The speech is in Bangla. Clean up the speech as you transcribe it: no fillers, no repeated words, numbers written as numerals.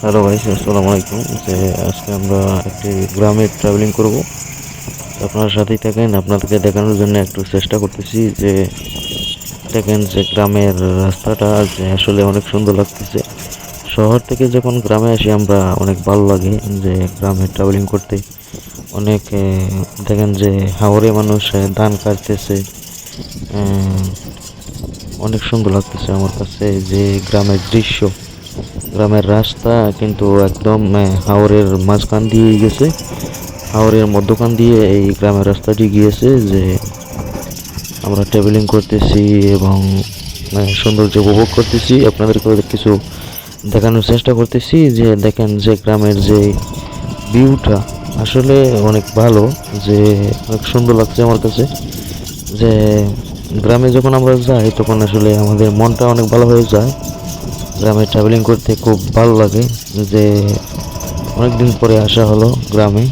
হ্যালো গাইস, আসসালামু আলাইকুম। আজকে আমরা একটি গ্রামে ট্রাভেলিং করব। আপনার সাথেই থাকেন, আপনাদেরকে দেখানোর জন্য একটু চেষ্টা করতেছি যে দেখেন যে গ্রামের রাস্তাটা যে আসলে অনেক সুন্দর লাগতেছে। শহর থেকে যখন গ্রামে আসি আমরা অনেক ভালো লাগে যে গ্রামে ট্রাভেলিং করতে। অনেক দেখেন যে হাওরে মানুষ ধান কাটতেছে। আহ, অনেক সুন্দর লাগতেছে আমার কাছে যে গ্রামের দৃশ্য। গ্রামের রাস্তা কিন্তু একদম হাওরের মাঝখান দিয়ে গেছে, হাওরের মধ্যখান দিয়ে এই গ্রামের রাস্তাটি গিয়েছে যে আমরা ট্রাভেলিং করতেছি এবং সৌন্দর্য উপভোগ করতেছি। আপনাদেরকে কিছু দেখানোর চেষ্টা করতেছি যে দেখেন যে গ্রামের যে ভিউটা আসলে অনেক ভালো, যে অনেক সুন্দর লাগছে আমার কাছে। যে গ্রামে যখন আমরা যাই তখন আসলে আমাদের মনটা অনেক ভালো হয়ে যায়। গ্রামে ট্রাভেলিং করতে খুব ভালো লাগে। যে অনেকদিন পরে আসা হলো গ্রামে,